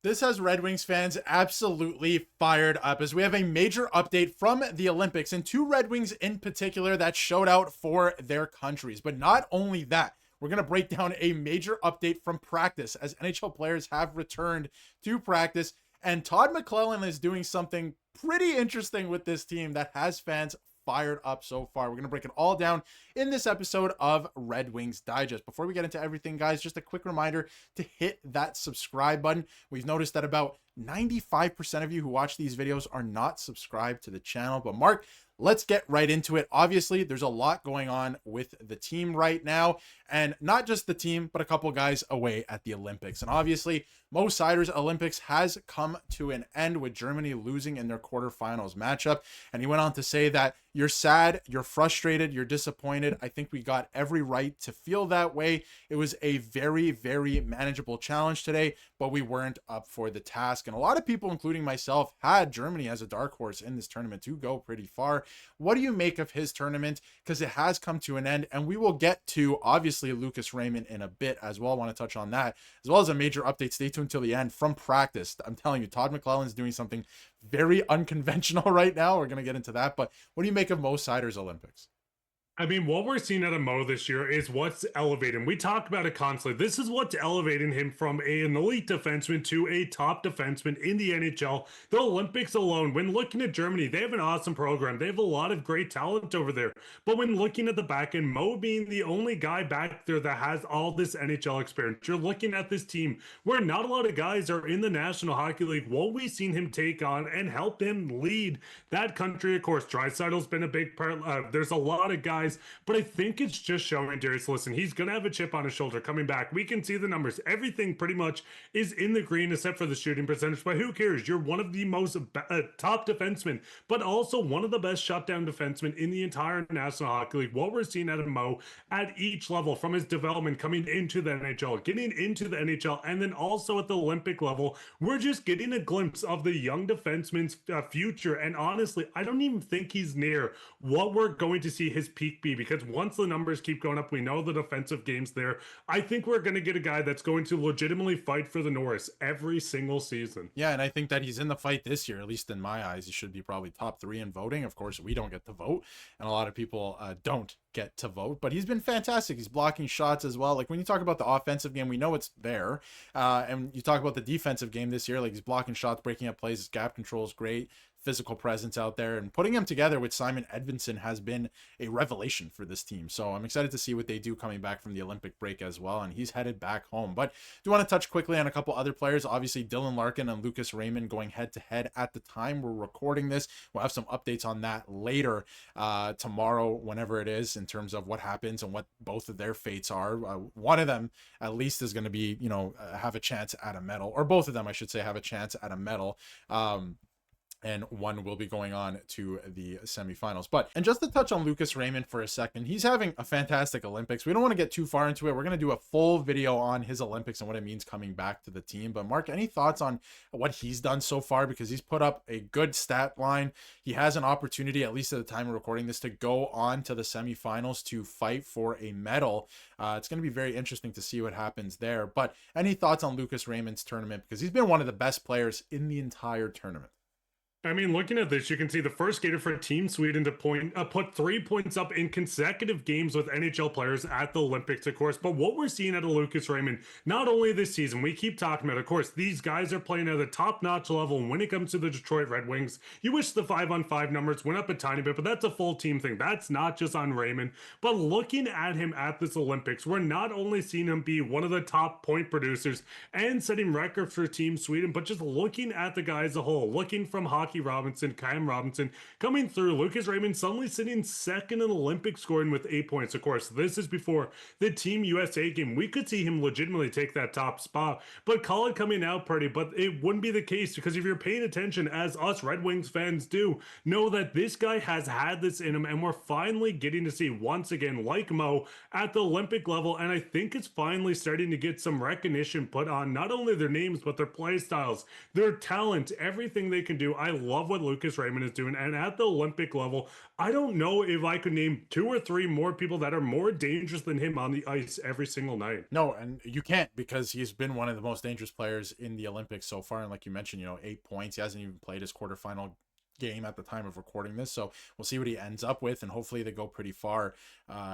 This has Red Wings fans absolutely fired up as we have a major update from the Olympics and two Red Wings in particular that showed out for their countries. But not only that, we're going to break down a major update from practice as NHL players have returned to practice. And Todd Mclellan is doing something pretty interesting with this team that has fans fired up so far. We're going to break it all down in this episode of Red Wings Digest. Before we get into everything, guys, just a quick reminder to hit that subscribe button. We've noticed that about 95% of you who watch these videos are not subscribed to the channel. But Mark, let's get right into it. Obviously, there's a lot going on with the team right now, and not just the team, but a couple guys away at the Olympics. And obviously, Mo Seider's Olympics has come to an end with Germany losing in their quarterfinals matchup. And he went on to say that you're sad, you're frustrated, you're disappointed. I think we got every right to feel that way. It was a very, very manageable challenge today, but we weren't up for the task. And a lot of people, including myself, had Germany as a dark horse in this tournament to go pretty far. What do you make of his tournament? Because it has come to an end, and we will get to, obviously, Lucas Raymond in a bit as well. I want to touch on that, as well as a major update. Stay tuned until the end from practice. I'm telling you, Todd Mclellan is doing something very unconventional right now. We're going to get into that, but what do you make of Mo Seider's Olympics? I mean, what we're seeing out of Mo this year is what's elevating. We talk about it constantly. This is what's elevating him from an elite defenseman to a top defenseman in the NHL. The Olympics alone, when looking at Germany, they have an awesome program. They have a lot of great talent over there. But when looking at the back end, Mo being the only guy back there that has all this NHL experience, you're looking at this team where not a lot of guys are in the National Hockey League. What we've seen him take on and help him lead that country, of course, Draisaitl's been a big part. There's a lot of guys. But I think it's just showing Darius, listen, he's going to have a chip on his shoulder coming back. We can see the numbers. Everything pretty much is in the green except for the shooting percentage. But who cares? You're one of the most top defensemen, but also one of the best shutdown defensemen in the entire National Hockey League. What we're seeing out of Mo at each level, from his development coming into the NHL, getting into the NHL, and then also at the Olympic level, we're just getting a glimpse of the young defenseman's future. And honestly, I don't even think he's near what we're going to see his peak be, because once the numbers keep going up, we know the defensive game's there. I think we're going to get a guy that's going to legitimately fight for the Norris every single season. Yeah, and I think that he's in the fight this year, at least in my eyes. He should be probably top 3 in voting. Of course, we don't get to vote, and a lot of people don't get to vote, but he's been fantastic. He's blocking shots as well. Like, when you talk about the offensive game, we know it's there, and you talk about the defensive game this year, like, he's blocking shots, breaking up plays, his gap control is great, physical presence out there, and putting him together with Simon Edvinsson has been a revelation for this team. So I'm excited to see what they do coming back from the Olympic break as well, and he's headed back home. But do want to touch quickly on a couple other players. Obviously, Dylan Larkin and Lucas Raymond going head-to-head at the time we're recording this. We'll have some updates on that later tomorrow, whenever it is, in terms of what happens and what both of their fates are. One of them, at least, is going to be, have a chance at a medal, or both of them, I should say, have a chance at a medal. And one will be going on to the semifinals. And just to touch on Lucas Raymond for a second, he's having a fantastic Olympics. We don't want to get too far into it. We're going to do a full video on his Olympics and what it means coming back to the team. But Mark, any thoughts on what he's done so far? Because he's put up a good stat line. He has an opportunity, at least at the time of recording this, to go on to the semifinals to fight for a medal. It's going to be very interesting to see what happens there. But any thoughts on Lucas Raymond's tournament? Because he's been one of the best players in the entire tournament. I mean, looking at this, you can see the first skater for Team Sweden to put 3 points up in consecutive games with NHL players at the Olympics, of course. But what we're seeing out of Lucas Raymond, not only this season, we keep talking about, of course, these guys are playing at a top-notch level. And when it comes to the Detroit Red Wings, you wish the 5-on-5 numbers went up a tiny bit, but that's a full team thing. That's not just on Raymond. But looking at him at this Olympics, we're not only seeing him be one of the top point producers and setting records for Team Sweden, but just looking at the guy as a whole, looking from hockey Robinson, Cam Robinson coming through. Lucas Raymond suddenly sitting second in Olympic scoring with 8 points. Of course, this is before the Team USA game. We could see him legitimately take that top spot, but call it coming out party. But it wouldn't be the case, because if you're paying attention, as us Red Wings fans do, know that this guy has had this in him, and we're finally getting to see, once again, like Mo, at the Olympic level. And I think it's finally starting to get some recognition put on not only their names, but their play styles, their talent, everything they can do. I love what Lucas Raymond is doing. And at the Olympic level, I don't know if I could name 2 or 3 more people that are more dangerous than him on the ice every single night. No, and you can't, because he's been one of the most dangerous players in the Olympics so far. And like you mentioned, 8 points. He hasn't even played his quarterfinal game at the time of recording this, so we'll see what he ends up with, and hopefully they go pretty far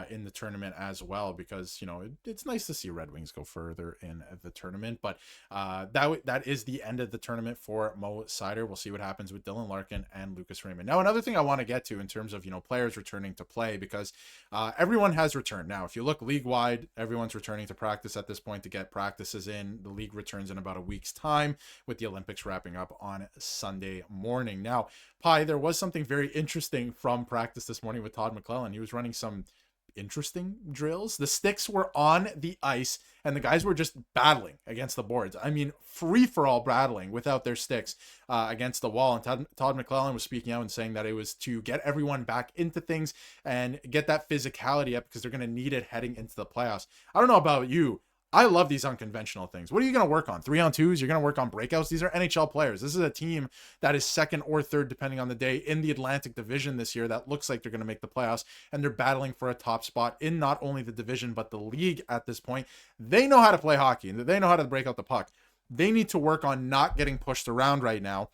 in the tournament as well, because it's nice to see Red Wings go further in the tournament. But that is the end of the tournament for Mo Seider. We'll see what happens with Dylan Larkin and Lucas Raymond. Now, another thing I want to get to in terms of players returning to play, because everyone has returned. Now, if you look league wide, everyone's returning to practice at this point to get practices in. The league returns in about a week's time, with the Olympics wrapping up on Sunday morning. Now, Pye, there was something very interesting from practice this morning with Todd Mclellan. He was running some interesting drills. The sticks were on the ice, and the guys were just battling against the boards. I mean, free-for-all battling without their sticks against the wall. And Todd Mclellan was speaking out and saying that it was to get everyone back into things and get that physicality up, because they're going to need it heading into the playoffs. I don't know about you, I love these unconventional things. What are you going to work on? 3-on-2s? You're going to work on breakouts? These are NHL players. This is a team that is second or third, depending on the day, in the Atlantic Division this year that looks like they're going to make the playoffs, and they're battling for a top spot in not only the division, but the league at this point. They know how to play hockey, and they know how to break out the puck. They need to work on not getting pushed around right now.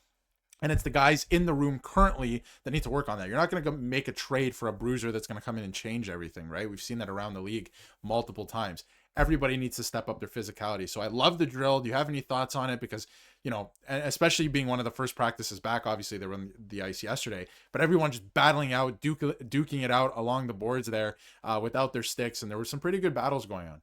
And it's the guys in the room currently that need to work on that. You're not going to make a trade for a bruiser that's going to come in and change everything, right? We've seen that around the league multiple times. Everybody needs to step up their physicality. So I love the drill. Do you have any thoughts on it? Because, and especially being one of the first practices back, obviously they were on the ice yesterday, but everyone just battling out, duking it out along the boards there without their sticks. And there were some pretty good battles going on.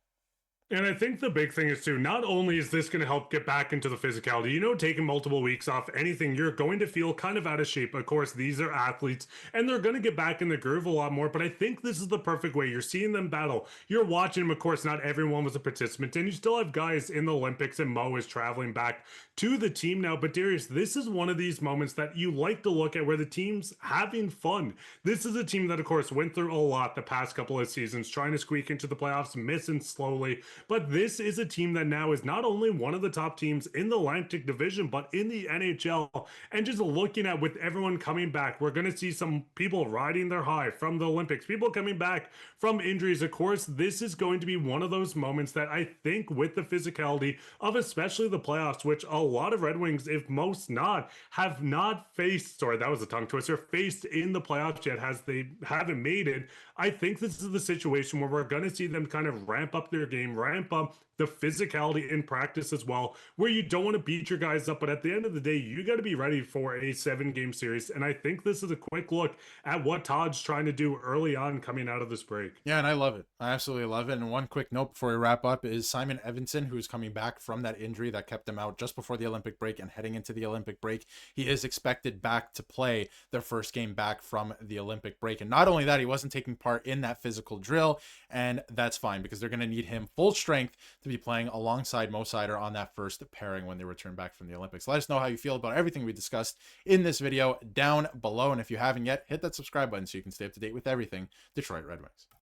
And I think the big thing is too, not only is this going to help get back into the physicality, taking multiple weeks off anything, you're going to feel kind of out of shape. Of course, these are athletes and they're going to get back in the groove a lot more, but I think this is the perfect way. You're seeing them battle. You're watching them. Of course, not everyone was a participant, and you still have guys in the Olympics, and Mo is traveling back to the team now. But Darius, this is one of these moments that you like to look at where the team's having fun. This is a team that, of course, went through a lot the past couple of seasons, trying to squeak into the playoffs, missing slowly. But this is a team that now is not only one of the top teams in the Atlantic Division, but in the NHL. And just looking at, with everyone coming back, we're going to see some people riding their high from the Olympics, people coming back from injuries. Of course, this is going to be one of those moments that I think, with the physicality of especially the playoffs, which a lot of Red Wings, if most not, have not faced, sorry, that was a tongue twister, faced in the playoffs yet, as they haven't made it. I think this is the situation where we're going to see them kind of ramp up their game, ramp up the physicality in practice as well, where you don't want to beat your guys up, but at the end of the day, you got to be ready for a 7-game series. And I think this is a quick look at what Todd's trying to do early on coming out of this break. Yeah, and I love it. I absolutely love it. And one quick note before we wrap up is Simon Evanson, who's coming back from that injury that kept him out just before the Olympic break and heading into the Olympic break. He is expected back to play their first game back from the Olympic break. And not only that, he wasn't taking part in that physical drill, and that's fine, because they're going to need him full strength to be playing alongside Mo Seider on that first pairing when they return back from the Olympics. Let us know how you feel about everything we discussed in this video down below. And if you haven't yet, hit that subscribe button so you can stay up to date with everything Detroit Red Wings.